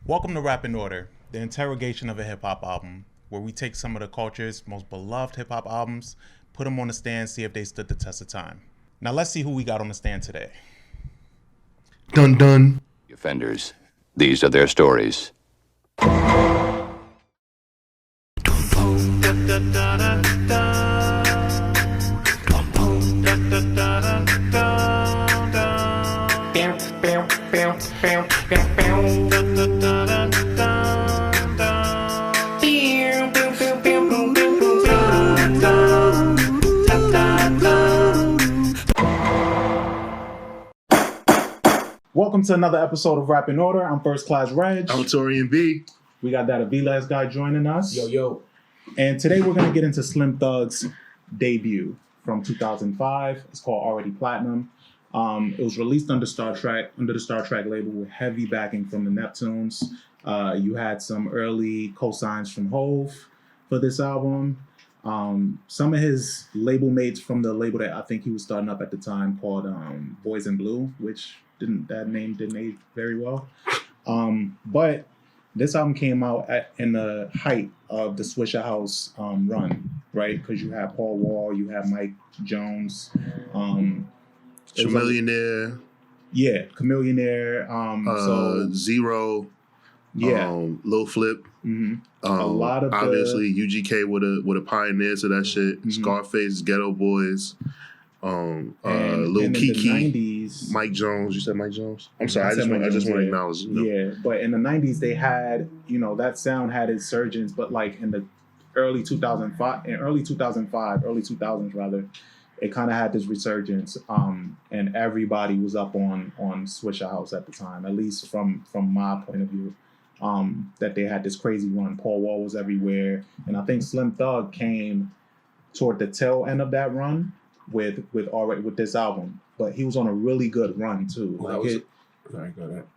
Welcome to Rap in Order, the interrogation of a hip-hop album, where we take some of the culture's most beloved hip-hop albums, put them on the stand, see if they stood the test of time. Now let's see who we got on the stand today. Dun dun. Offenders, these are their stories. Welcome to another episode of Rap in Order. I'm First Class Regg. I'm Taurian B. We got that Aviles guy joining us. Yo. And today we're going to get into Slim Thug's debut from 2005. It's called Already Platinum. It was released under the Star Trek label with heavy backing from the Neptunes. You had some early cosigns from Hove for this album. Some of his label mates from the label that I think he was starting up at the time called Boys in Blue, which that name didn't age very well. But this album came out in the height of the Swisher House run, right? Because you had Paul Wall, you had Mike Jones, Chamillionaire. Chamillionaire. Zero. Yeah. Lil Flip. Mm-hmm. A lot of obviously UGK would have pioneered to that shit. Mm-hmm. Scarface, Ghetto Boys. Lil Kiki. In the 90s, Mike Jones. You said Mike Jones? I'm sorry. I just want to acknowledge. Yeah, but in the 90s they had, that sound had its surgeons, but like in the early 2000s rather, it kind of had this resurgence, and everybody was up on Swisher House at the time, at least from my point of view, that they had this crazy run. Paul Wall was everywhere, and I think Slim Thug came toward the tail end of that run with this album, but he was on a really good run too. Well,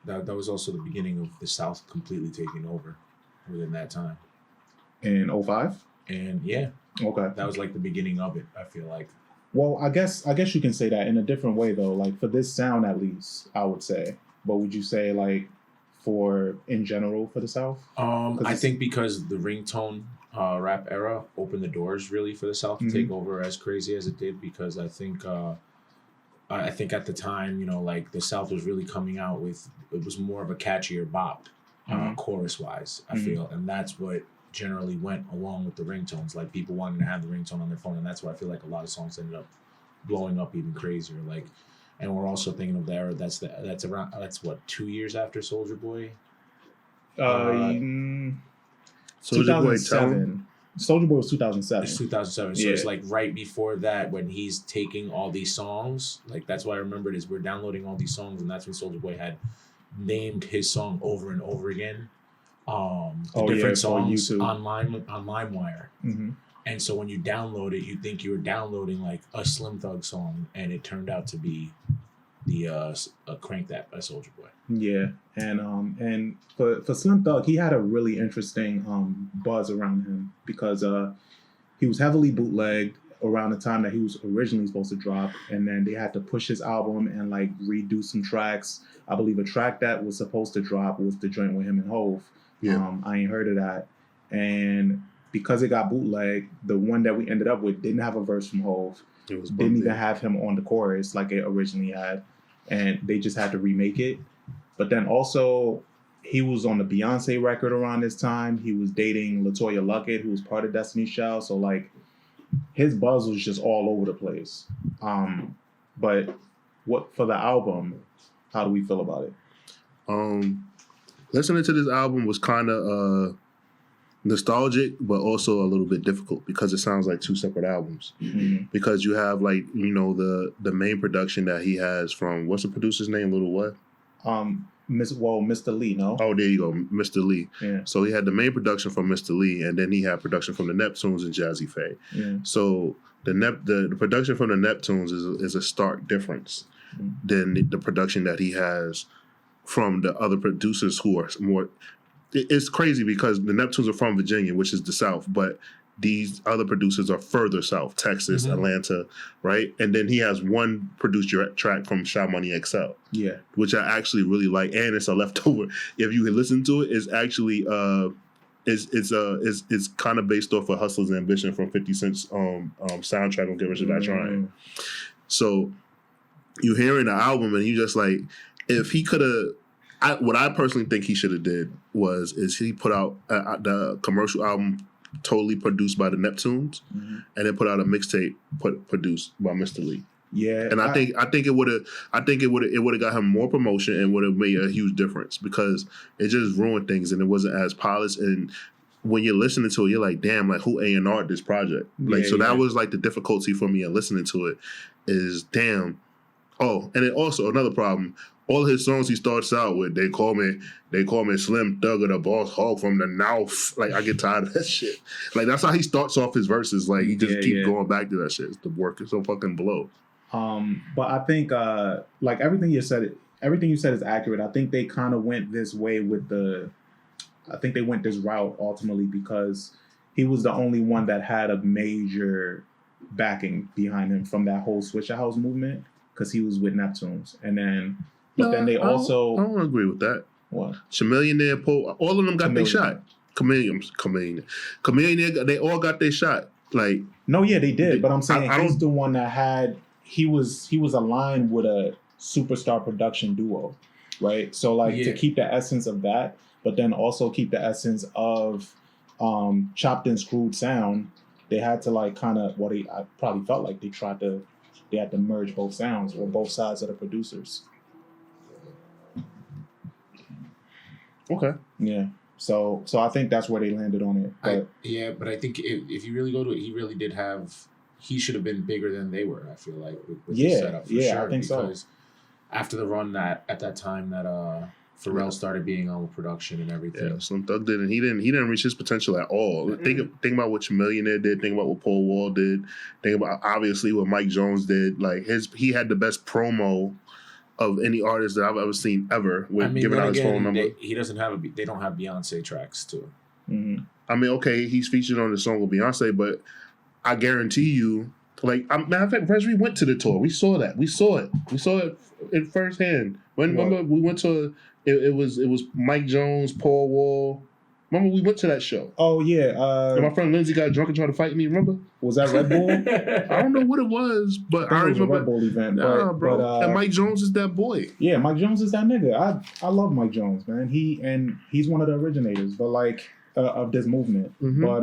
that was also the beginning of the South completely taking over within that time. In 05? And yeah. Okay. That was like the beginning of it, I feel like. Well, I guess you can say that in a different way though. Like for this sound at least, I would say. But would you say like for in general for the South? I think because the ringtone rap era opened the doors really for the South to take over as crazy as it did, because I think at the time, like the South was really coming out with, it was more of a catchier bop, chorus wise, I feel, and that's what generally went along with the ringtones. Like people wanted to have the ringtone on their phone, and that's why I feel like a lot of songs ended up blowing up even crazier. Like, and we're also thinking of the era that's what 2 years after Soulja Boy. Soulja Boy 2007. Soulja Boy was 2007. It's 2007. So it's like right before that when he's taking all these songs. Like that's why I remembered is we're downloading all these songs, and that's when Soulja Boy had named his song over and over again. Different songs on LimeWire. Mm-hmm. And so when you download it, you think you were downloading like a Slim Thug song, and it turned out to be the Crank That by Soulja Boy. Yeah, and for Slim Thug, he had a really interesting buzz around him because he was heavily bootlegged around the time that he was originally supposed to drop, and then they had to push his album and like redo some tracks. I believe a track that was supposed to drop was the joint with him and Hove. Yeah. I ain't heard of that, and because it got bootlegged, the one that we ended up with didn't have a verse from Hove. Didn't even have him on the chorus like it originally had, and they just had to remake it. But then also, he was on the Beyonce record around this time. He was dating LaToya Luckett, who was part of Destiny's Child. So like, his buzz was just all over the place. But what for the album? How do we feel about it? Listening to this album was kind of nostalgic, but also a little bit difficult because it sounds like two separate albums. Mm-hmm. Because you have like the main production that he has from, what's the producer's name? Little what? Mr. Lee, no? Oh, there you go, Mr. Lee. Yeah. So he had the main production from Mr. Lee, and then he had production from the Neptunes and Jazzy Faye. Yeah. So the production from the Neptunes is a stark difference than the production that he has from the other producers who are more. It's crazy because the Neptunes are from Virginia, which is the South, but these other producers are further south, Texas, Atlanta, right? And then he has one produced track from Sha Money XL, which I actually really like, and it's a leftover. If you listen to it, it's actually it's kind of based off of Hustler's Ambition from 50 Cent's soundtrack on Get Rich or Die Trying. So you hearing the album and you just like, if he could have, what I personally think he should have did is he put out the commercial album totally produced by the Neptunes, and then put out a mixtape produced by Mr. Lee. Yeah, and I think it would have got him more promotion and would have made a huge difference, because it just ruined things and it wasn't as polished. And when you're listening to it, you're like, damn, like who A&R'd this project? Like, so that was like the difficulty for me in listening to it. Is damn. Oh, and then also another problem. All his songs he starts out with, they call me Slim Thug or the Boss Hog from the North. Like, I get tired of that shit. Like, that's how he starts off his verses. Like, he just keeps going back to that shit. The work is so fucking blow. But I think like everything you said is accurate. I think they kind of went this way I think they went this route ultimately because he was the only one that had a major backing behind him from that whole Swisher House movement, because he was with Neptunes. And then then they also... I don't agree with that. What? Chamillionaire, Poe, all of them got their shot. Chameleon, they all got their shot. Like, no, yeah, they did. But I'm saying he's the one that had... He was aligned with a superstar production duo, right? So, like, to keep the essence of that, but then also keep the essence of chopped and screwed sound, they had to, like, kind of... I probably felt like they had to merge both sounds or both sides of the producers. Okay. Yeah. So I think that's where they landed on it. But I think if you really go to it, he should have been bigger than they were, I feel like, with the setup for sure. I think so. Because after the run at that time that Pharrell started being on with production and everything. Yeah, Slim Thug didn't. He didn't reach his potential at all. Think about what Chamillionaire did. Think about what Paul Wall did. Think about obviously what Mike Jones did. Like he had the best promo of any artist that I've ever seen ever with giving out his phone number. They don't have Beyonce tracks too. Mm-hmm. I mean, okay, he's featured on the song with Beyonce, but I guarantee you, like, matter of fact, Reg, we went to the tour. We saw that. We saw it in firsthand. Remember we went to it was Mike Jones, Paul Wall. Remember we went to that show? Oh yeah. And my friend Lindsay got drunk and tried to fight me. Remember? Was that Red Bull? I don't know what it was, but I remember. It was a Red Bull event. Nah, bro. And Mike Jones is that boy. Yeah, Mike Jones is that nigga. I love Mike Jones, man. He's one of the originators, but like of this movement. Mm-hmm. But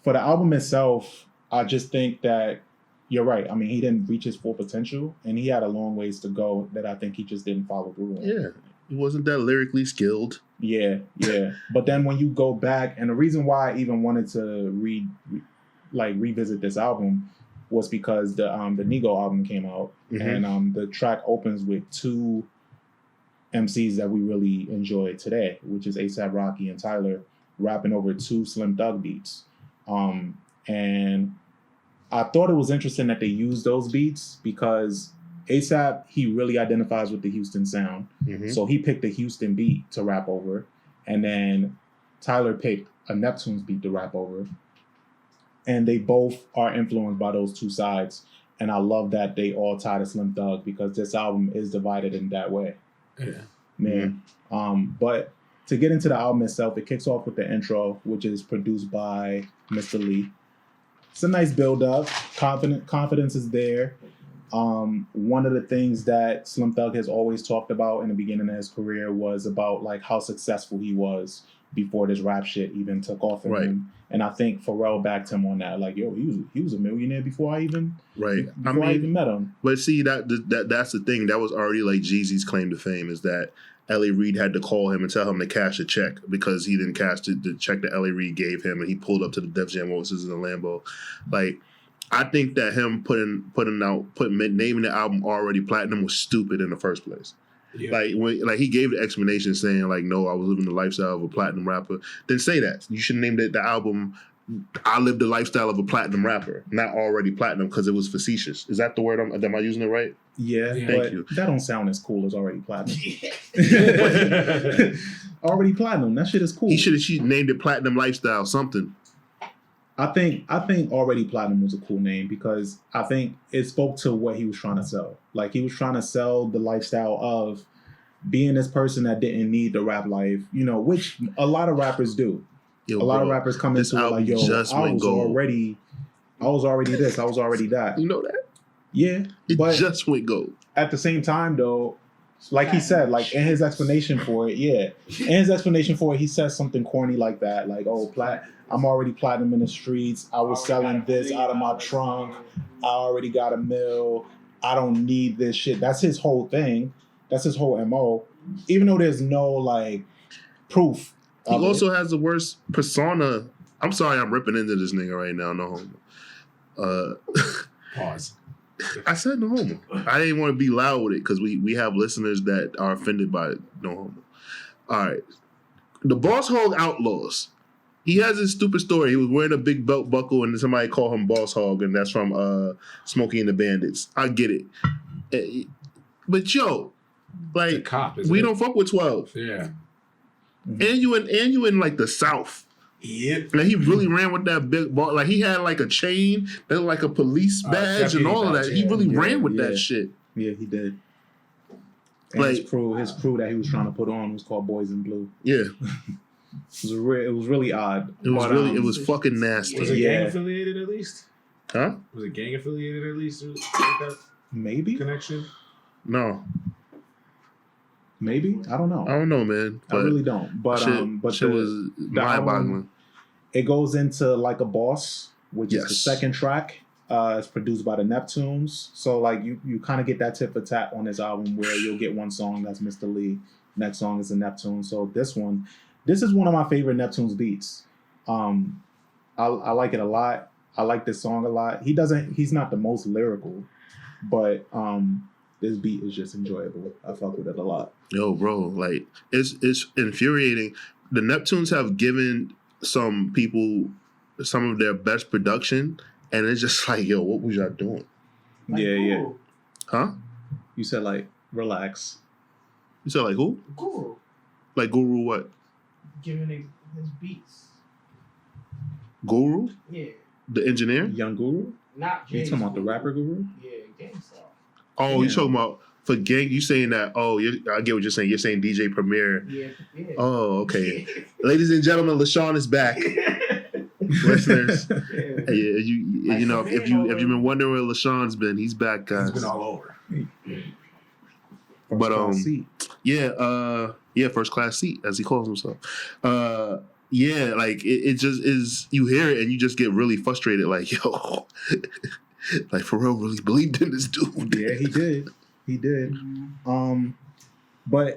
for the album itself, I just think that you're right. I mean, he didn't reach his full potential, and he had a long ways to go that I think he just didn't follow through on. Yeah, he wasn't that lyrically skilled. Yeah. But then when you go back, and the reason why I even wanted to revisit this album was because the Nego album came out, and the track opens with two MCs that we really enjoy today, which is A$AP Rocky and Tyler rapping over two Slim Thug beats. And I thought it was interesting that they used those beats because A$AP, he really identifies with the Houston sound. Mm-hmm. So he picked a Houston beat to rap over. And then Tyler picked a Neptune's beat to rap over. And they both are influenced by those two sides. And I love that they all tie to Slim Thug because this album is divided in that way. Yeah. Man. Mm-hmm. But to get into the album itself, it kicks off with the intro, which is produced by Mr. Lee. It's a nice build-up. Confidence is there. One of the things that Slim Thug has always talked about in the beginning of his career was about like how successful he was before this rap shit even took off in him. And I think Pharrell backed him on that. Like, yo, he was a millionaire before I even I even met him. But see, that's the thing. That was already like Jeezy's claim to fame, is that L.A. Reid had to call him and tell him to cash a check because he didn't cash the check that L.A. Reid gave him, and he pulled up to the Def Jam offices in the Lambo. Like, I think that him naming the album Already Platinum was stupid in the first place. Yeah. Like he gave the explanation saying like, no, I was living the lifestyle of a platinum rapper. Then say that. You should name the album I Lived the Lifestyle of a Platinum Rapper, not Already Platinum, because it was facetious. Is that the word? Am I using it right? Yeah, thank you. That don't sound as cool as Already Platinum. Already Platinum, that shit is cool. He should have named it Platinum Lifestyle something. I think Already Platinum was a cool name because I think it spoke to what he was trying to sell. Like he was trying to sell the lifestyle of being this person that didn't need the rap life, you know, which a lot of rappers do. Yo, a lot bro, of rappers come this into it like, album yo, just I went was gold. already this, I was already that. You know that? Yeah, It but just went gold. at the same time, though, like he said, like in his explanation for it, he says something corny like that, like, "Oh, I'm already platinum in the streets. I was selling this out of my trunk. I already got a mill. I don't need this shit." That's his whole thing. That's his whole MO. Even though there's no like proof. He also has the worst persona. I'm sorry, I'm ripping into this nigga right now. No homo. Pause. I said no homo. I didn't want to be loud with it because we have listeners that are offended by no homo. All right. The Boss Hog Outlaws. He has this stupid story. He was wearing a big belt buckle and somebody called him Boss Hog, and that's from Smokey and the Bandits. I get it. But yo, like cop, we don't fuck with 12. Yeah. And you in like the South. Yep. And he really ran with that big ball. Like he had like a chain, that was like a police badge and all of that. He really ran with that shit. Yeah, he did. And Like his crew that he was trying to put on was called Boys in Blue. Yeah. It was really odd. It was fucking nasty. Was it gang affiliated at least? Huh? Was it gang affiliated at least? Like that maybe connection? No. Maybe, I don't know. I don't know, man. I really don't. But shit was mind-boggling. It goes into Like a Boss, which is the Yes. second track. It's produced by the Neptunes. So like you kind of get that tip for tat on this album where you'll get one song that's Mr. Lee. Next song is the Neptunes. So this is one of my favorite Neptunes beats. I like it a lot. I like this song a lot. He's not the most lyrical, but this beat is just enjoyable. I fuck with it a lot. Yo, bro, like it's infuriating. The Neptunes have given some people some of their best production, and it's just like, yo, what was y'all doing? Like Yeah. Huh? You said like relax. You said like who? Guru Like Guru what? giving his beats. Guru? Yeah, The engineer? Young Guru? not You Jay's talking about the Guru. rapper Guru? Yeah, Gangstar. Oh, Yeah. you talking about for gang? You saying that? Oh, I get what you're saying. You're saying DJ Premier. Yeah. Oh, okay. Ladies and gentlemen, LaShawn is back. Listeners, Yeah. you know if you've been wondering where LaShawn's been, he's back, guys. He's been all over. But Class seat. first class seat as he calls himself. Yeah, like it just is. You hear it and you just get really frustrated. Like, yo, like Pharrell really believed in this dude. Yeah, he did. But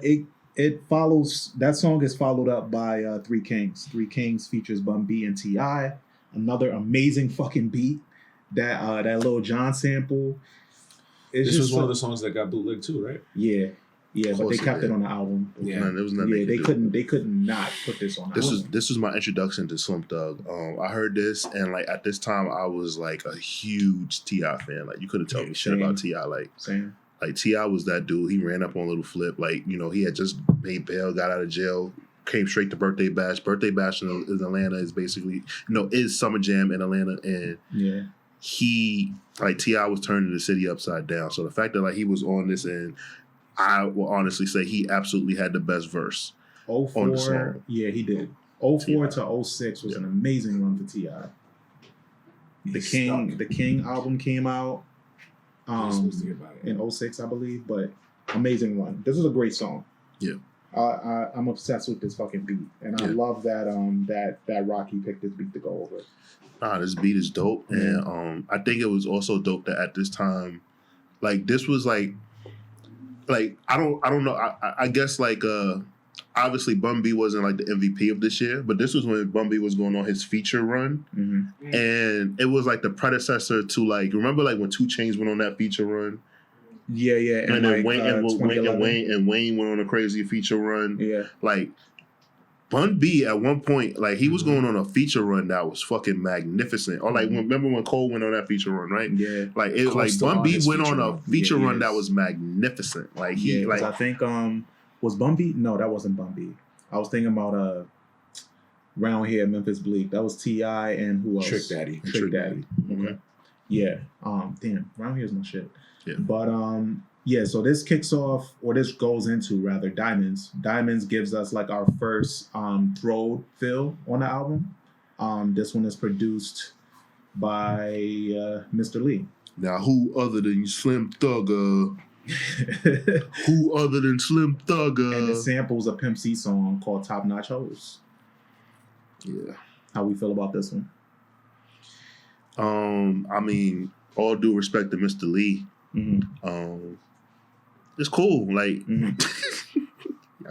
it follows. That song is followed up by Three Kings. Three Kings features Bun B and T.I. Another amazing fucking beat. That Lil Jon sample. This was one of the songs that got bootlegged too, right? Yeah, but course they it kept did. it on the album. Yeah. Man, there was nothing Yeah, they could do. they could not put this on. The album. This was my introduction to Slim Thug. I heard this and like at this time I was like a huge T.I. fan. Like you couldn't tell me shit Same. about T.I. Like Same. T.I. was that dude. He ran up on Little Flip. Like, you know, he had just made bail, got out of jail, came straight to Birthday Bash. Birthday Bash in Atlanta is basically, is Summer Jam in Atlanta. And Yeah. T.I. was turning the city upside down. So the fact that like he was on this, and I will honestly say he absolutely had the best verse. 04, On the song. yeah, he did. 04 T.I. to 06 was an amazing run for T.I. The King album came out in 06, I believe, but amazing run. This was a great song. Yeah. I'm obsessed with this fucking beat, and I love that that Rocky picked this beat to go over. This beat is dope. And I think it was also dope that at this time, like this was like I don't know. I guess like obviously Bun B wasn't like the MVP of this year, but this was when Bun B was going on his feature run. Mm-hmm. And it was like the predecessor to like, remember like when 2 Chainz went on that feature run? Yeah, And then like, Wayne went on a crazy feature run. Yeah. Like Bun B at one point, like he was going on a feature run that was fucking magnificent. Or like remember when Cole went on that feature run, right? Yeah. Like it Cole's like still Bun on B his went feature on a run. feature Yeah, run he that is. was magnificent. Like he I think was Bun B? No, that wasn't Bun B. I was thinking about Round Here, Memphis Bleak. That was T.I. and who else? Trick Daddy. Trick Daddy. Okay. Yeah. Damn. Round Here's my shit. Yeah. But yeah. So this kicks off, or this goes into rather, Diamonds. Diamonds gives us like our first throw fill on the album. This one is produced by Mr. Lee. Now, who other than Slim Thugger? Who other than Slim Thugger? And it samples a Pimp C song called Top Notch Hoes. Yeah. How we feel about this one? I mean, all due respect to Mr. Lee. Mm-hmm. It's cool. Like,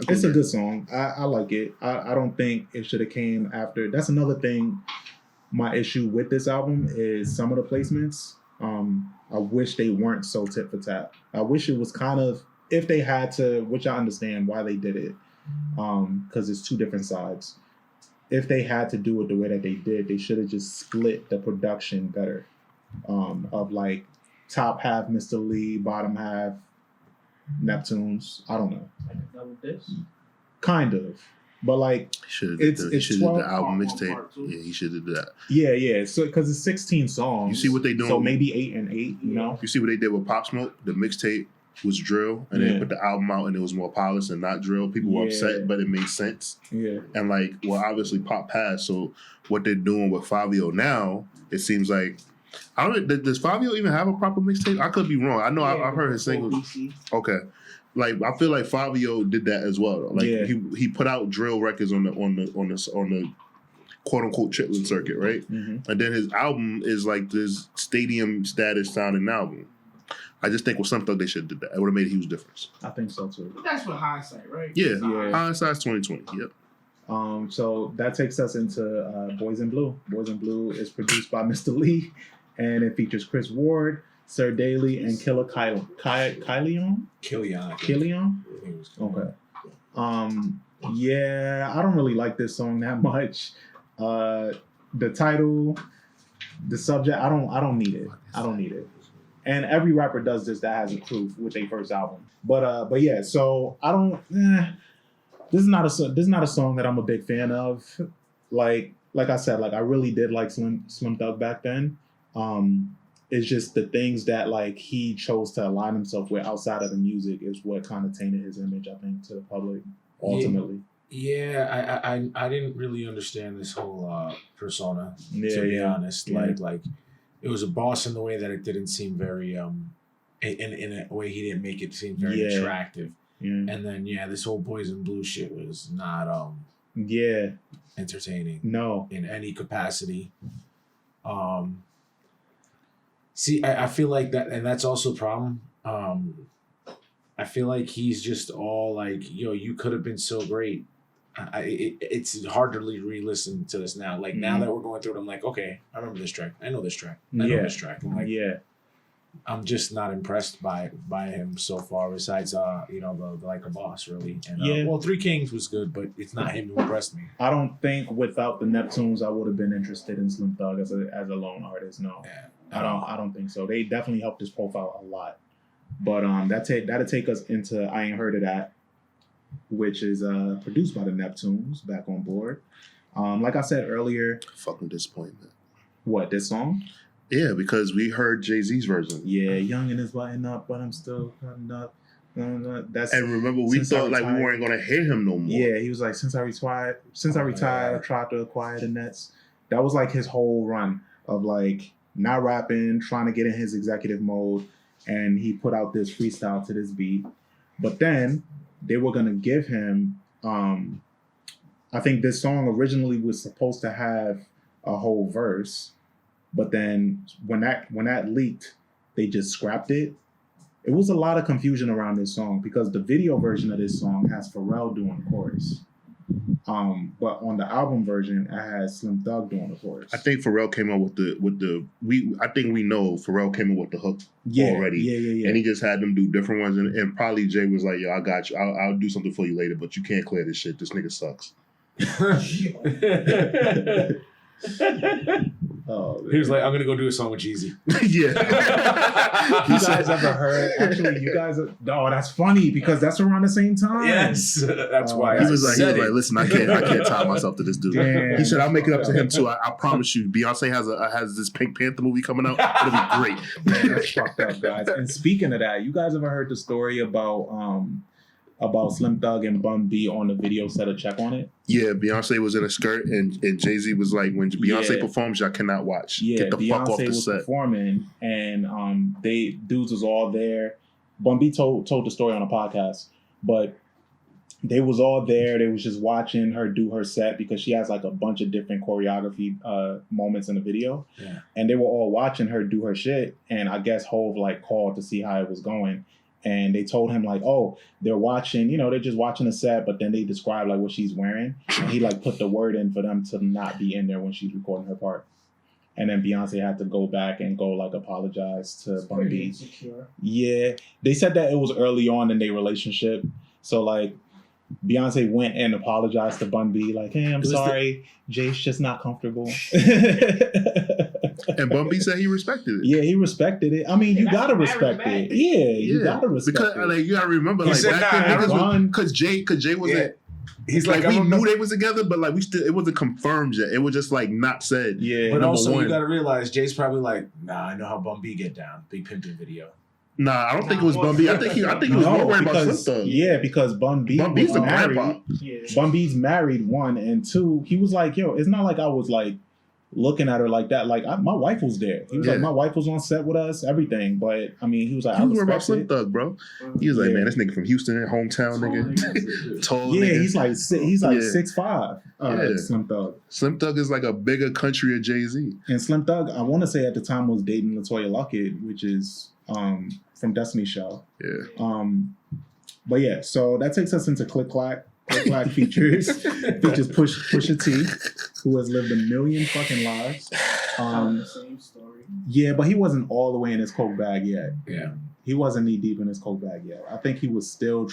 it's a good song. I like it. I don't think it should have came after. That's another thing. My issue with this album is some of the placements. I wish they weren't so tit for tat. I wish it was kind of, if they had to, which I understand why they did it, because it's two different sides. If they had to do it the way that they did, they should have just split the production better. Of like top half Mr. Lee, bottom half Neptunes. I don't know. Like a double disc. Kind of. But like he should have it's did 12 the album part mixtape. part two. Yeah, he should have did that. yeah. So because it's 16 songs. You see what they doing? So maybe 8 and 8, you know? You see what they did with Pop Smoke? The mixtape was drill, and then they put the album out, and it was more polished and not drill. People were upset, but it made sense. Yeah. And like, well, obviously Pop passed, so what they're doing with Fabio now, it seems like, I don't. Does Fabio even have a proper mixtape? I could be wrong. I know I've heard his singles. Okay, like I feel like Fabio did that as well. Like he put out drill records on the quote unquote Chitlin circuit, right? Mm-hmm. And then his album is like this stadium status sounding album. I just think with Slim Thug they should have did that. It would have made a huge difference. I think so too. But that's with hindsight, right? Yeah, Yeah. hindsight's 2020. Yep. So that takes us into Boys in Blue. Boys in Blue is produced by Mr. Lee, and it features Chris Ward, Sir Daly, and Killer Kyleon. Killian. Killian? Okay. Yeah, I don't really like this song that much. The title, the subject, I don't need it. I don't need it. And every rapper does this that has a crew with their first album. But yeah, so I don't. This is not a song that I'm a big fan of. Like I said, like I really did like Slim Thug back then. It's just the things that like he chose to align himself with outside of the music is what kind of tainted his image, I think, to the public ultimately. Yeah, I didn't really understand this whole persona, to be honest. Yeah. Like it was a boss in the way that it didn't seem very in a way he didn't make it seem very attractive. Yeah. And then this whole Boys in Blue shit was not entertaining. No. In any capacity. See, I feel like that, and that's also a problem. I feel like he's just all like, yo, you could have been so great. It's hard to re-listen to this now. Like now that we're going through it, I'm like, okay, I remember this track. I know this track. I know this track. I'm like, I'm just not impressed by him so far. Besides, the Like a Boss, really. And well, Three Kings was good, but it's not him who impressed me. I don't think without the Neptunes, I would have been interested in Slim Thug as a lone artist. No, I don't think so. They definitely helped his profile a lot. But that'll take us into I Ain't Heard of That, which is produced by the Neptunes, back on board. Like I said earlier, Fucking disappointment. What, this song? Yeah, because we heard Jay-Z's version. Yeah, young and is button up, but I'm still cutting up. That's and remember, we thought like we weren't gonna hear him no more. Yeah, he was like, since I retired, I tried to acquire the Nets. That was like his whole run of like not rapping, trying to get in his executive mode, and he put out this freestyle to this beat. But then they were gonna give him. I think this song originally was supposed to have a whole verse, but then when that leaked, they just scrapped it. It was a lot of confusion around this song because the video version of this song has Pharrell doing the chorus. But on the album version, it has Slim Thug doing the chorus. I think Pharrell came up with the I think we know Pharrell came up with the hook already. Yeah. And he just had them do different ones, and probably Jay was like, "Yo, I got you. I'll do something for you later, but you can't clear this shit. This nigga sucks." Oh, He was like, I'm gonna go do a song with Jeezy. Yeah. You guys ever heard? Actually, you guys. Oh, that's funny because that's around the same time. Yes, that's why He I was like, said it. listen, I can't tie myself to this dude. Damn. He said, I'll make it up to him too. I promise you. Beyonce has this Pink Panther movie coming out. It'll be great. Man, that's fucked up, guys. And speaking of that, you guys ever heard the story about Slim Thug and Bun B on the video set a check on it? Yeah, Beyonce was in a skirt, and Jay-Z was like, when Beyonce performs, y'all cannot watch. Yeah, Get the Beyonce fuck off the was set. performing, and dudes was all there. Bun B told the story on a podcast, but they was all there. They was just watching her do her set because she has like a bunch of different choreography moments in the video. Yeah. And they were all watching her do her shit. And I guess Hov like called to see how it was going. And they told him like, oh, they're watching, they're just watching the set, but then they describe like what she's wearing. And he like put the word in for them to not be in there when she's recording her part. And then Beyonce had to go back and go like apologize to Bun B. Insecure. Yeah. They said that it was early on in their relationship. So like Beyonce went and apologized to Bun B, like, hey, I'm sorry. Jay's just not comfortable. And Bun B said he respected it. Yeah, he respected it. I mean, you that's gotta a respect marriage it. Yeah, you gotta respect because it. like you gotta remember, He like said, back then, because Jay wasn't. Yeah. He's Like like, we I'm knew they was together, but like it wasn't confirmed yet. It was just like not said. Yeah. But Number also, one. you gotta realize Jay's probably like, nah, I know how Bun B get down. Big pimping video. Nah, I don't think it was Bun B. I think he was more worried about Slim Thug. Yeah, because Bun B Bun B's was the married. grandpa. Yeah. Bun B's married, one, and two, he was like, yo, it's not like I was like looking at her like that. Like my wife was there. He was like, my wife was on set with us, everything. But I mean, he was like, He I was worried about respect Slim it. Thug, bro. He was like, Yeah. man, this nigga from Houston, hometown nigga, tall Yeah, nigga. he's like Yeah. 6'5". Yeah. Slim Thug. Slim Thug is like a bigger country of Jay-Z. And Slim Thug, I want to say at the time was dating LaToya Luckett, which is from Destiny's Child. Yeah. But yeah, so that takes us into Click Clack. Click Clack features Pusha T, who has lived a million fucking lives. Same story. Yeah, but he wasn't all the way in his coke bag yet. Yeah. He wasn't knee deep in his coke bag yet. I think he was still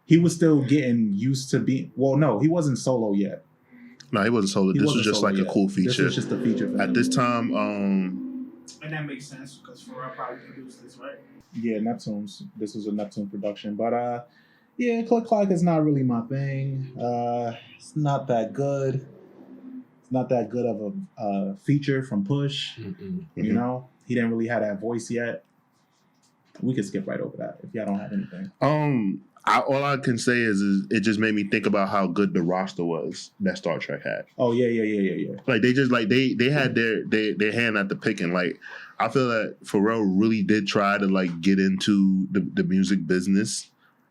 he was still getting used to being. Well, no, he wasn't solo yet. No, he wasn't solo. This was just like a cool This feature. was just a feature for At him. this time, And that makes sense because Pharrell probably produced this, right? Yeah, Neptune's. This was a Neptune production, but yeah, Click Clack is not really my thing. It's not that good. It's not that good of a feature from Push. Mm-mm. You know, he didn't really have that voice yet. We could skip right over that if y'all don't have anything. all I can say is it just made me think about how good the roster was that Star Trek had. Oh yeah. Like they just like they had their hand at the picking. Like I feel that Pharrell really did try to like get into the music business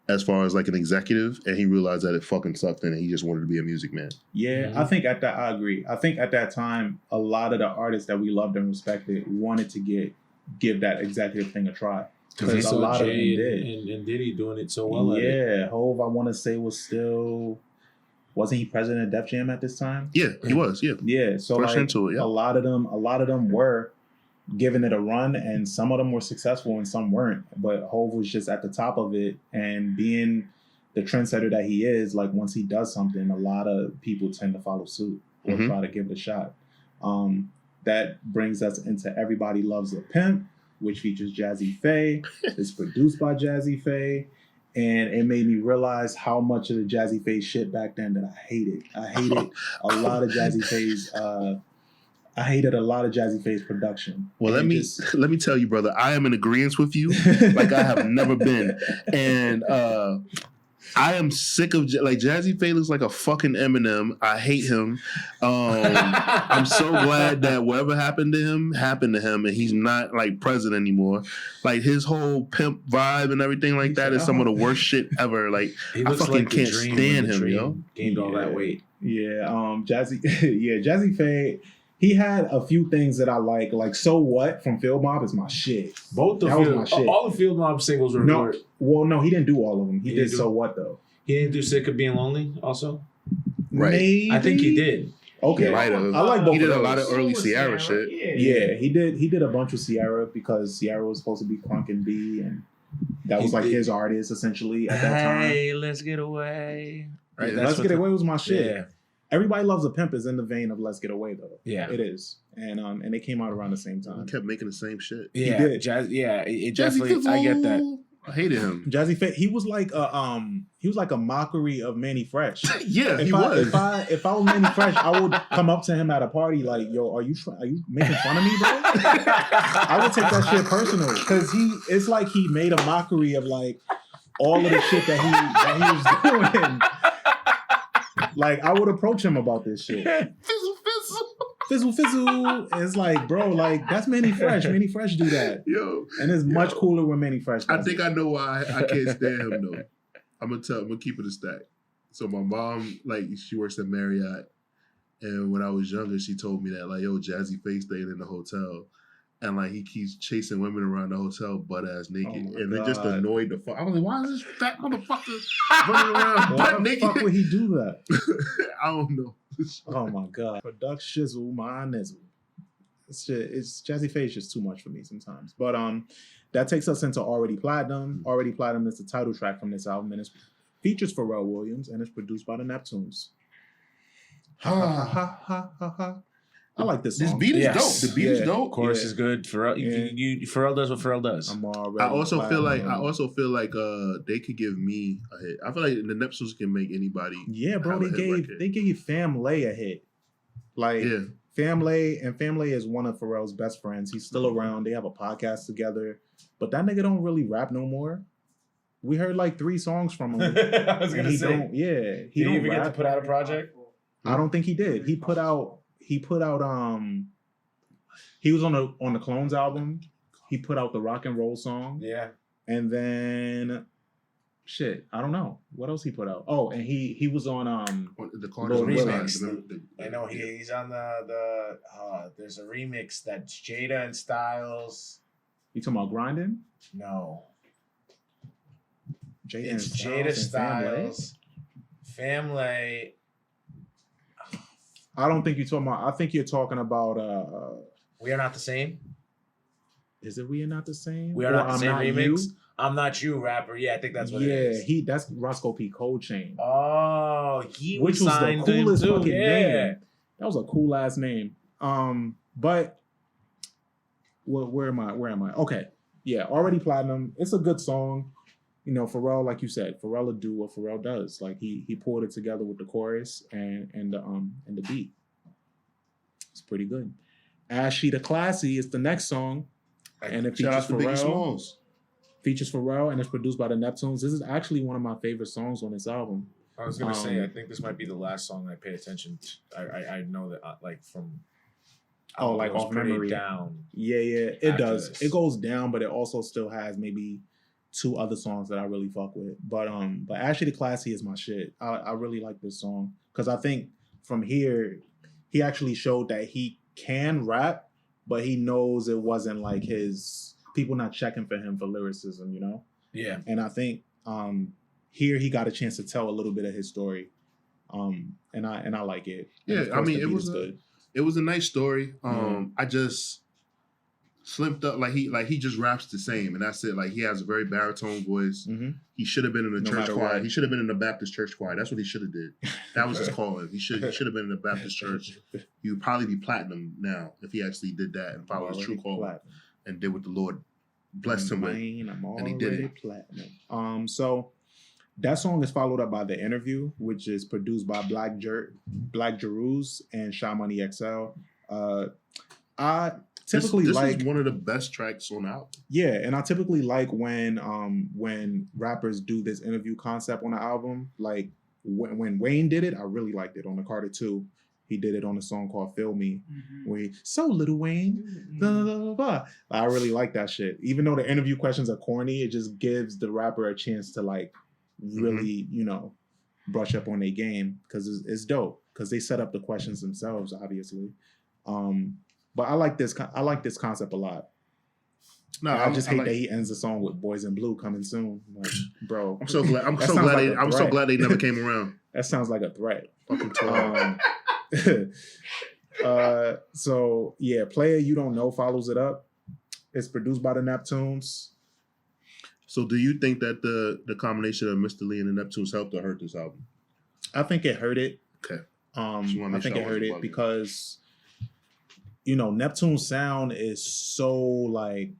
as far as like an executive, and he realized that it fucking sucked and he just wanted to be a music man. Yeah, I think I agree. I think at that time, a lot of the artists that we loved and respected wanted to give that executive thing a try. Because they a saw lot of them Jay did. and Diddy doing it so well. At it. Yeah, Hov, I want to say wasn't he president of Def Jam at this time? Yeah, he was. Yeah, Yeah, so fresh like, into it. Yeah, a lot of them were giving it a run, and some of them were successful and some weren't. But Hov was just at the top of it, and being the trendsetter that he is, like once he does something, a lot of people tend to follow suit or try to give it a shot. That brings us into Everybody Loves a Pimp, which features Jazzy Faye. It's produced by Jazzy Faye. And it made me realize how much of the Jazzy Faye shit back then that I hated. I hated a lot of Jazzy Faye's production. Well, And let me tell you, brother, I am in agreement with you like I have never been. And I am sick of Jazzy Faye looks like a fucking Eminem. I hate him. I'm so glad that whatever happened to him, and he's not like present anymore. Like his whole pimp vibe and everything like that is some of the worst shit ever. Like He I looks fucking like the can't Dream stand when the him, Dream yo. gained all that weight. Yeah, Jazzy Faye. He had a few things that I like So What from Field Mob is my shit. Both the That was my shit. all the Field Mob singles were No, good. well, no, he didn't do all of them. He He did didn't do- So What though. He didn't do Sick of Being Lonely also? Right. Maybe? I think he did. Okay, He might have. I like both He did of a lot those. of early So was Sierra shit. Yeah, he did a bunch with Sierra because Sierra was supposed to be Crunk and B, and that was He like did. his artist essentially at that time. Let's get away. Right, Yeah, Let's Get Away was my shit. Yeah. Everybody Loves a Pimp is in the vein of Let's Get Away though. Yeah. It is. And they came out around the same He time. kept making the same shit. Yeah, He did. it Jazzy definitely. I get that. Fizzle. I hated him. Jazzy Faye, he was like a mockery of Manny Fresh. Yeah, he was. If I was Manny Fresh, I would come up to him at a party like, yo, are you making fun of me, bro? I would take that shit personal because it's like he made a mockery of like all of the shit that he was doing. Like I would approach him about this shit. Fizzle. And it's like, bro, like that's Manny Fresh. Manny Fresh do that. Yo, and it's much cooler when Manny Fresh does I think I know why I can't stand him though. I'm gonna keep it a stack. So my mom, like, she works at Marriott, and when I was younger, she told me that like, yo, Jazzy Faye stayed in the hotel, and like he keeps chasing women around the hotel butt ass naked, and they just annoyed the fuck. I was like, why is this fat motherfucker running around butt naked? Why the fuck would he do that? I don't know. Oh my god, production shizzle, my nizzle. It's Jazzy Faye is just too much for me sometimes. But that takes us into Already Platinum. Already Platinum is the title track from this album, and it features Pharrell Williams, and it's produced by the Neptunes. Ha ha ha ha ha ha. I like this song. This beat is dope. The beat is dope. Chorus is good. Pharrell, Pharrell does what Pharrell does. I also feel like they could give me a hit. I feel like the Neptunes can make anybody. Yeah, bro. They gave Family a hit. Like Family is one of Pharrell's best friends. He's still around. They have a podcast together, but that nigga don't really rap no more. We heard like 3 songs from him. I was gonna say, he don't even rap. get to put out a project. I don't think he did. He put out he was on the Clones album. He put out the Rock and Roll song. Yeah. And then I don't know. What else he put out? Oh, and he was on the Carter's remix. I know he's on the there's a remix that's Jada and Styles. You talking about Grinding? No. It's Jada Styles. Family. I don't think you're talking about. I think you're talking about. We Are Not the Same. Is it We Are Not the Same? We Are Not the Same remix. I'm Not You rapper. Yeah, I think that's what it is. Yeah, that's Roscoe P. Cold Chain. Oh, which was the coolest fucking name. That was a cool ass name. But where am I? Okay, yeah, Already Platinum. It's a good song. You know, Pharrell, like you said, Pharrell will do what Pharrell does. Like he pulled it together with the chorus and the beat. It's pretty good. Ashy the Classy is the next song, and it features Pharrell. Features Pharrell, and it's produced by the Neptunes. This is actually one of my favorite songs on this album. I was gonna say, I think this might be the last song I pay attention to. I know that like from. Like off memory. Down. Yeah, it does. This. It goes down, but it also still has maybe 2 other songs that I really fuck with. But Ashley the Classy is my shit. I really like this song because I think from here he actually showed that he can rap, but he knows it wasn't like his people not checking for him for lyricism, you know? Yeah. And I think here he got a chance to tell a little bit of his story. And I like it. Yeah, I mean it was a nice story. I just slipped up like he just raps the same, and that's it. Like he has a very baritone voice. Mm-hmm. He should have been in the church choir. What. He should have been in the Baptist church choir. That's what he should have did. That was his calling. He should have been in the Baptist church. He would probably be platinum now if he actually did that and followed his true calling and did what the Lord blessed him with. And he did it. Platinum. So that song is followed up by The Interview, which is produced by Black Jeruz and Sha Money XL. I typically this is one of the best tracks on the album. Yeah, and I typically like when rappers do this interview concept on the album. Like when Wayne did it, I really liked it on the Carter 2. He did it on a song called Feel Me. Mm-hmm. Where so Little Wayne, blah, blah, blah, blah. I really like that shit. Even though the interview questions are corny, it just gives the rapper a chance to like really, brush up on their game because it's dope. Because they set up the questions themselves, obviously. But I like this concept a lot. No, I just hate that he ends the song with "Boys in Blue" coming soon. Like, bro, I'm so glad. I'm so glad they never came around. That sounds like a threat. So yeah, Player You Don't Know follows it up. It's produced by the Neptunes. So do you think that the combination of Mr. Lee and the Neptunes helped or hurt this album? I think it hurt it. Okay. I think it hurt it because, you know, Neptune's sound is so like.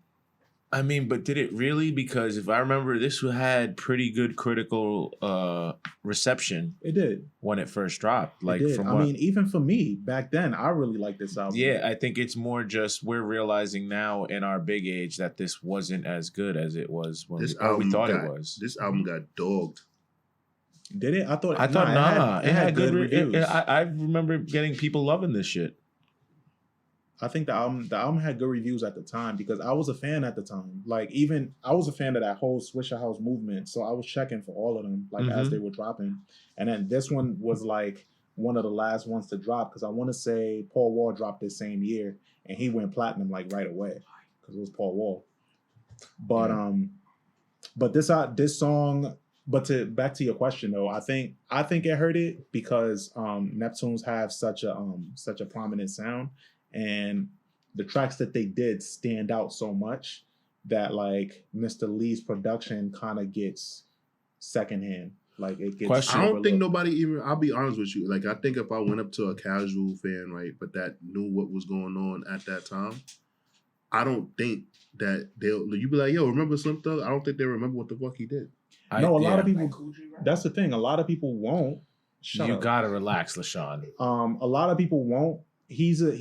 I mean, but did it really? Because if I remember, this had pretty good critical reception. It did when it first dropped. Like, I mean, even for me back then, I really liked this album. Yeah, I think it's more just we're realizing now in our big age that this wasn't as good as it was when we thought it was. This album got dogged. Did it? I thought it had good reviews. I remember getting people loving this shit. I think the album had good reviews at the time because I was a fan at the time. Like, even I was a fan of that whole Swisher House movement, so I was checking for all of them like as they were dropping. And then this one was like one of the last ones to drop because I want to say Paul Wall dropped this same year and he went platinum like right away because it was Paul Wall. But this song. But back to your question though, I think it hurt it because Neptunes have such a prominent sound. And the tracks that they did stand out so much that like Mr. Lee's production kind of gets secondhand. Like it gets. I don't think nobody even. I'll be honest with you. Like I think if I went up to a casual fan, right, but that knew what was going on at that time, I don't think that you'd be like, yo, remember Slim Thug? I don't think they remember what the fuck he did. A lot of people. That's the thing. A lot of people won't. You gotta relax, LaShawn. A lot of people won't. He's a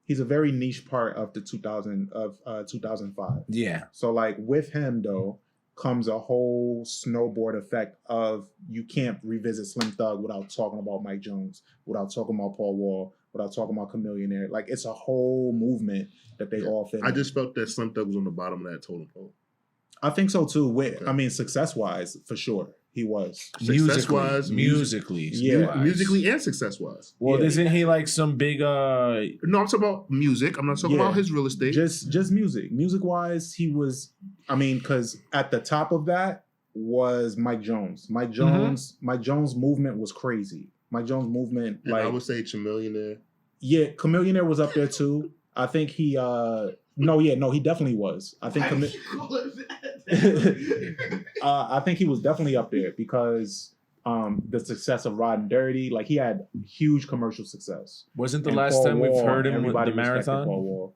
very niche part of the 2005. Yeah. So like with him though comes a whole snowboard effect of you can't revisit Slim Thug without talking about Mike Jones, without talking about Paul Wall, without talking about Chameleonaire. Like it's a whole movement that they all fit. I just felt that Slim Thug was on the bottom of that totem pole. I think so too. I mean, success-wise, for sure, he was. Success-wise, musically, yeah, musically and success-wise. Well, isn't he like some big? No, I'm talking about music. I'm not talking about his real estate. Just music. Music-wise, he was. I mean, because at the top of that was Mike Jones. Mike Jones movement was crazy. Mike Jones movement, and I would say Chameleonaire. Yeah, Chameleonaire was up there too. I think he. No, he definitely was. I think. I think he was definitely up there because the success of Riding Dirty, like he had huge commercial success. Wasn't the last time we've heard him with the marathon?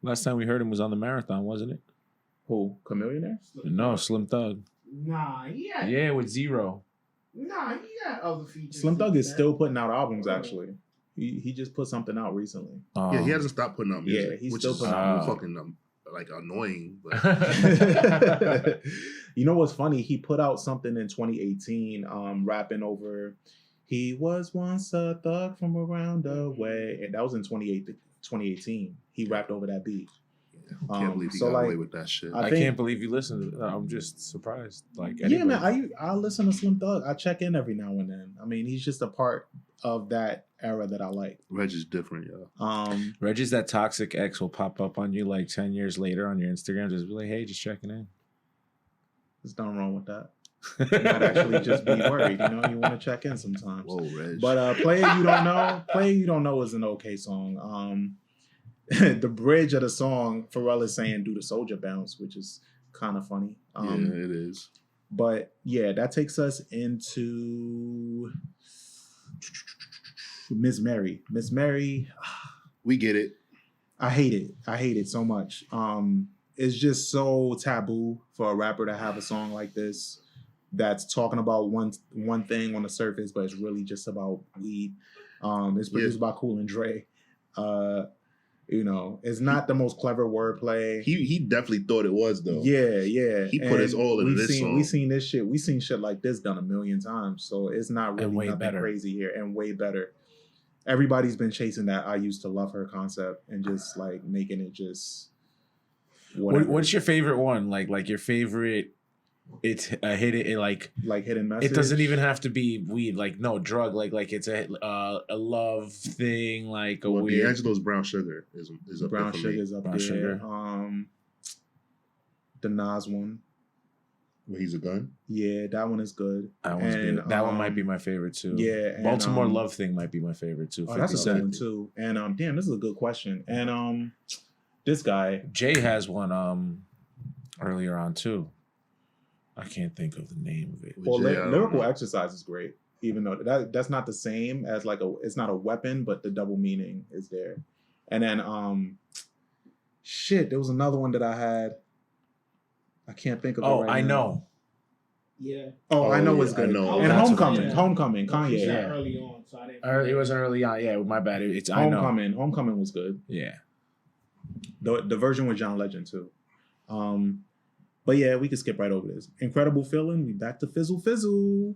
Last time we heard him was on the marathon, wasn't it? Who? Chameleonaire? No, Slim Thug. Nah, yeah, with Zero. Nah, he got other features. Slim Thug is still putting out albums actually. He just put something out recently. Yeah, he hasn't stopped putting out music. Yeah, he's still putting out fucking like annoying. But. You know what's funny? He put out something in 2018, rapping over. He was once a thug from around the way, and that was in 2018. He rapped over that beat. I can't believe he got away with that shit. I can't believe you listened. I'm just surprised. Like, yeah, man, I listen to Slim Thug. I check in every now and then. I mean, he's just a part of that era that I like. Regg is different, yo. Regg is that toxic ex will pop up on you like 10 years later on your Instagram, just be like, hey, just checking in. There's nothing wrong with that. You might actually just be worried, you know. You want to check in sometimes. Whoa, Regg. But Play It You Don't Know is an okay song. The bridge of the song, Pharrell is saying "Do the soldier bounce," which is kind of funny. Yeah, it is. But yeah, that takes us into Miss Mary. Miss Mary. We get it. I hate it. I hate it so much. It's just so taboo for a rapper to have a song like this that's talking about one thing on the surface, but it's really just about weed. It's produced by Cool and Dre. You know, it's not the most clever wordplay. He definitely thought it was though. Yeah. He put his all into this song. We've seen this shit. We've seen shit like this done a million times. So it's not really nothing crazy here, and way better. Everybody's been chasing that "I used to love her" concept and just like making it just. Whatever. What's your favorite one? Like your favorite. It's a hidden like hidden message. It doesn't even have to be weed. Like no drug. Like it's a love thing. Like a weird. D'Angelo's Brown Sugar is up Brown there. Sugar is up there. Sugar. The Nas one. Where he's a gun. Yeah, that one is good. That one's good. That one might be my favorite too. Yeah, and, Baltimore Love Thing might be my favorite too. Oh, that's a good one too. And damn, this is a good question. And this guy Jay has one earlier on too. I can't think of the name of it. Well, Lyrical Exercise is great. even though that's not the same as like it's not a weapon, but the double meaning is there. And then there was another one that I had. I can't think of it right now. I know. Yeah. I know it's good. I know. And That's Homecoming, Kanye. Yeah. Early on, so I didn't. It wasn't early on. Yeah, my bad. It's I know. Homecoming was good. Yeah. The version with John Legend too. But yeah, we can skip right over this. Incredible Feeling. We back to Fizzle Fizzle.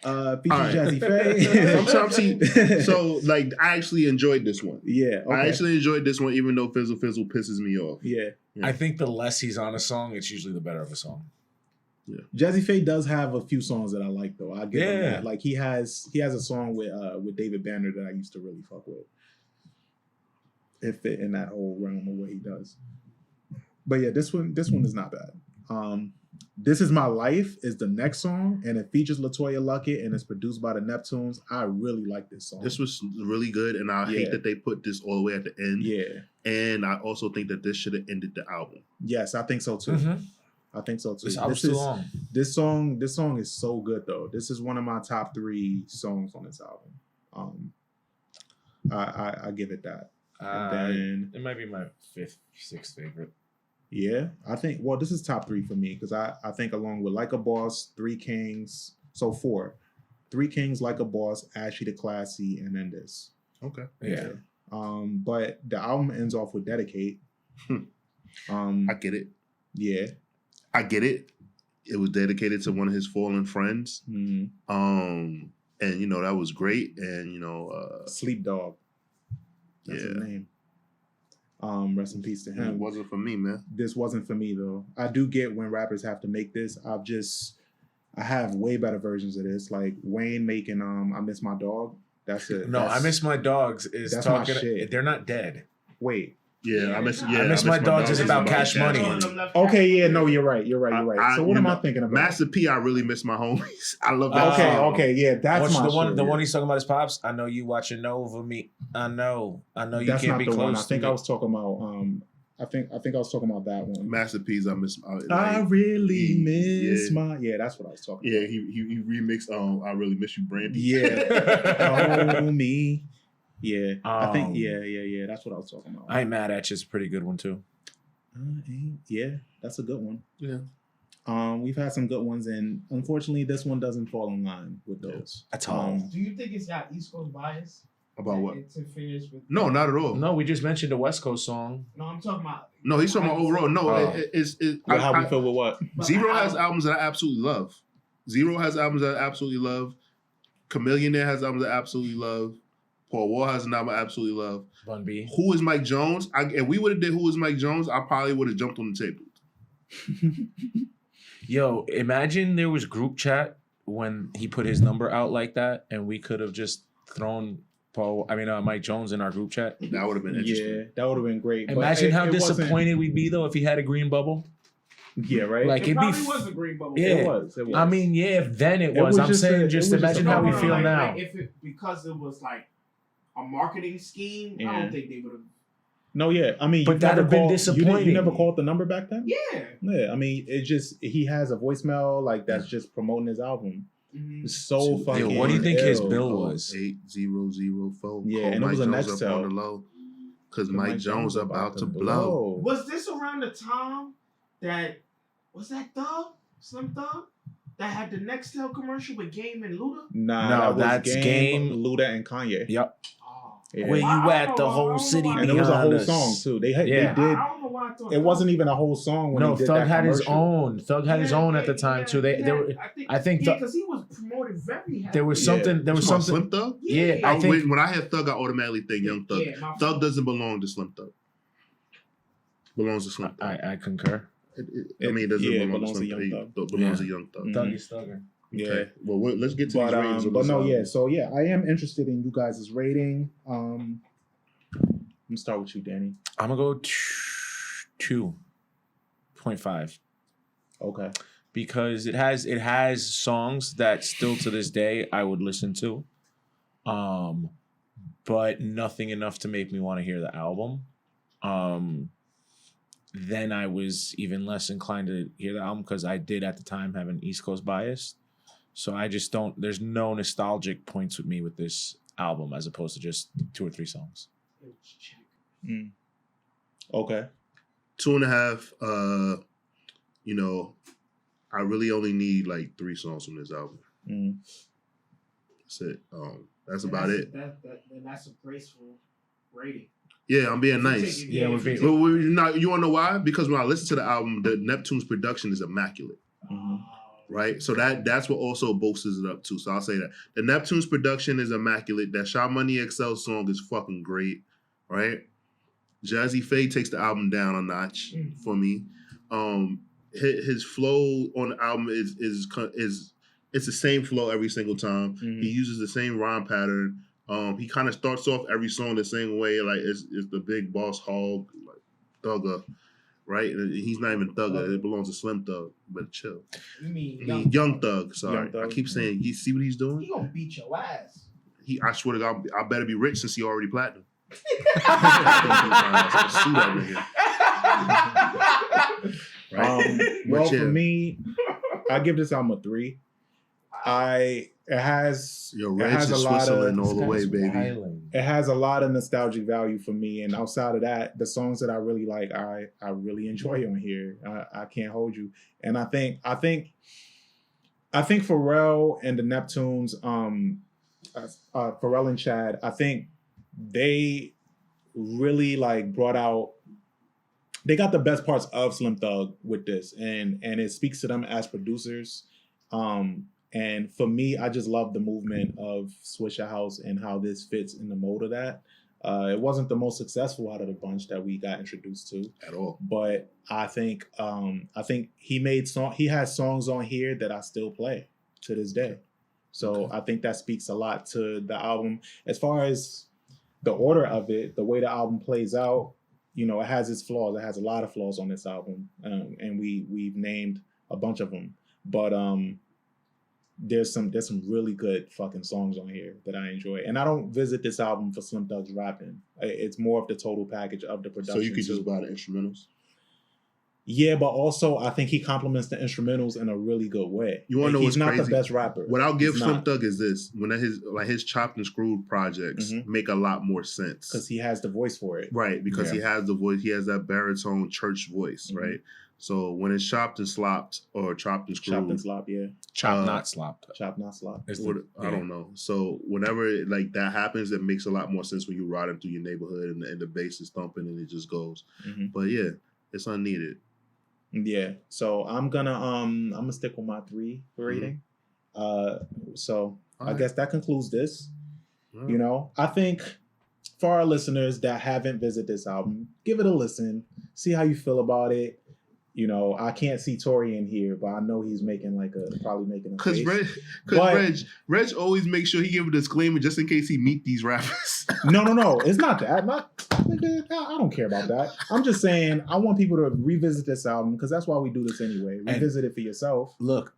Features Right. Jazzy Faye. So like, I actually enjoyed this one. Yeah. Okay. I actually enjoyed this one, even though Fizzle Fizzle pisses me off. Yeah. Yeah. I think the less he's on a song, it's usually the better of a song. Yeah. Jazzy Faye does have a few songs that I like though. I give him Yeah. that. Like he has a song with David Banner that I used to really fuck with. It fit in that whole realm of what he does. But yeah, this one is not bad. This Is My Life is the next song, and it features LaToya Luckett and it's produced by the Neptunes. I really like this song. This was really good, and I hate that they put this all the way at the end. Yeah. And I also think that this should have ended the album. Yes, I think so too. Mm-hmm. I think so too. This album's too long. This song is so good though. This is one of my top 3 songs on this album. I give it that. And then It might be my 5th, 6th favorite. yeah, I think this is top 3 for me because I think along with Like a Boss, 3 Kings, so 4. 3 Kings, Like a Boss, Ashy the Classy, and then this. Okay. Yeah. But the album ends off with Dedicate. I get it. Yeah. I get it. It was dedicated to one of his fallen friends. Mm-hmm. And that was great. And Sleep Dog. That's his name. Rest in peace to him. It wasn't for me, man. This wasn't for me though. I do get when rappers have to make this. I have way better versions of this. Like Wayne making I Miss My Dog. That's it. No, I Miss My Dogs is that's talking. my shit. They're not dead. Wait. I Miss My Dogs is about Cash Money. Okay, yeah, no, you're right. So what am I thinking about? Master P, I really miss my homies. I love that. Okay, yeah, that's my shit. The one he's talking about his pops. I know you watching over me. I know you that's can't not be the close. one. I think to I me. was talking about. I think I was talking about that one. Master P's, I miss. I really miss my. Yeah, that's what I was talking about. Yeah, he remixed. I really miss you, Brandy. Yeah, oh me. Yeah, I think. Yeah. That's what I was talking about. I Ain't Mad At You is a pretty good one too. Yeah, that's a good one. Yeah. We've had some good ones, and unfortunately, this one doesn't fall in line with those. At all. Do you think it's got East Coast bias? About what? Interferes with. No, not at all. No, we just mentioned the West Coast song. No, I'm talking about. No, he's talking about overall. No, it's How we feel with what? Zero has albums that I absolutely love. Zero has albums that I absolutely love. Chameleon has albums that I absolutely love. Paul Wall has an album I absolutely love. Bun B. Who is Mike Jones? If we would have did Who is Mike Jones, I probably would have jumped on the table. Yo, imagine there was group chat when he put his number out like that, and we could have just thrown Mike Jones in our group chat. That would have been interesting. Yeah, that would have been great. Imagine how disappointed we'd be though if he had a green bubble. Yeah, right. Like It probably was a green bubble. Yeah. It was. I mean, yeah, if then it was. I'm saying, just imagine how we feel now. Because it was like a marketing scheme, I don't think they would have. No, yeah. I mean, but that'd have been disappointing. You never called the number back then? Yeah. Yeah. I mean, he has a voicemail like that's just promoting his album. Mm-hmm. It's so fucking. Yo, what do you think his bill was? 8004. Yeah, and it was a Nextel. Because Mike Jones about to blow. Was this around the time that Thug, Slim Thug, that had the Nextel commercial with Game and Luda? Nah, no, that's Game, Luda, and Kanye. Yep. Yeah. Where you at? The whole city and it was a whole song too. They did. I don't know why I thought it wasn't even a whole song when no, they did Thug that had commercial. his own. Thug had his own at the time too. I think because he was promoted very heavily. There was something. There was something. Slim Thug? Yeah, I think when I hear Thug, I automatically think Young Thug. Yeah, Thug doesn't belong to Slim Thug. Belongs to Slim Thug. I concur. It doesn't belong to Young Thug. It belongs to Young Thug. Thug is Thugger. Yeah. Okay. Well, let's get to these ratings. But no, yeah. So yeah, I am interested in you guys' rating. Let me start with you, Danny. I'm gonna go 2.5. Okay. Because it has songs that still to this day I would listen to, but nothing enough to make me want to hear the album. Then I was even less inclined to hear the album because I did at the time have an East Coast bias. So I just don't. There's no nostalgic points with me with this album as opposed to just 2 or 3 songs. Okay. 2.5. You know, I really only need like 3 songs from this album. That's it. That's about it. That's a graceful rating. Yeah, I'm being nice. Yeah, we're being. You want to know why? Because when I listen to the album, the Neptune's production is immaculate. Right? So that's what also boasts it up too. So I'll say that. The Neptune's production is immaculate. That Sha Money XL song is fucking great. Right? Jazzy Faye takes the album down a notch for me. His flow on the album is it's the same flow every single time. He uses the same rhyme pattern. He kind of starts off every song the same way, like it's the big boss hog, like Thugger, right? He's not even Thugger; it belongs to Slim Thug. But chill. You mean Young Thug? Sorry, Young Thug. I keep saying. You see what he's doing? He gonna beat your ass. I swear to God, I better be rich since he already platinum. Well, for me, I give this album a 3. It has a lot of all the way, baby. It has a lot of nostalgic value for me, and outside of that, the songs that I really like, I really enjoy on here. I can't hold you, and I think Pharrell and the Neptunes, Pharrell and Chad, I think they really like brought out. They got the best parts of Slim Thug with this, and it speaks to them as producers. And for me, I just love the movement of Swisher House and how this fits in the mold of that. It wasn't the most successful out of the bunch that we got introduced to at all, but I think he has songs on here that I still play to this day. So I think that speaks a lot to the album as far as the order of it, the way the album plays out. You know, it has its flaws. It has a lot of flaws on this album, and we've named a bunch of them. But there's some really good fucking songs on here that I enjoy. And I don't visit this album for Slim Thug's rapping. It's more of the total package of the production. So you could just buy the instrumentals? Yeah, but also I think he complements the instrumentals in a really good way. You want to know what's crazy? He's not the best rapper. What I'll give Slim Thug is this: when his chopped and screwed projects make a lot more sense because he has the voice for it. Right, because he has the voice. He has that baritone church voice, right? So when it's chopped and slopped or chopped and screwed, chopped and slopped, yeah, chopped not slopped, chopped not slopped. I don't know. So whenever like that happens, it makes a lot more sense when you riding through your neighborhood and the bass is thumping and it just goes. But yeah, it's unneeded. Yeah, so I'm gonna stick with my 3 rating. So I guess that concludes this. You know, I think for our listeners that haven't visited this album, give it a listen, see how you feel about it. You know, I can't see Taurian here, but I know he's probably making a face. Because Regg always makes sure he give a disclaimer just in case he meet these rappers. No, it's not that. I don't care about that. I'm just saying I want people to revisit this album because that's why we do this anyway. Revisit it for yourself. Look,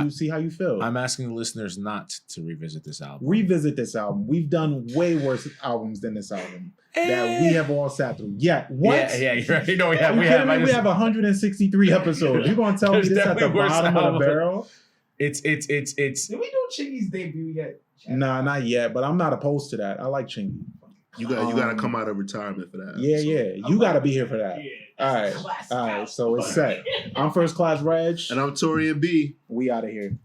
see how you feel. I'm asking the listeners not to revisit this album. Revisit this album. We've done way worse albums than this album that we have all sat through. Yeah, what? Yeah, you're right. No, we have. We have 163 episodes. You're gonna tell me this at the bottom of the barrel? It's. Did we do Chingy's debut yet? Nah, not yet. But I'm not opposed to that. I like Chingy. You gotta come out of retirement for that. Yeah, you gotta be here for that. All right. So it's set. I'm First Class Regg. And I'm Taurian B. We out of here.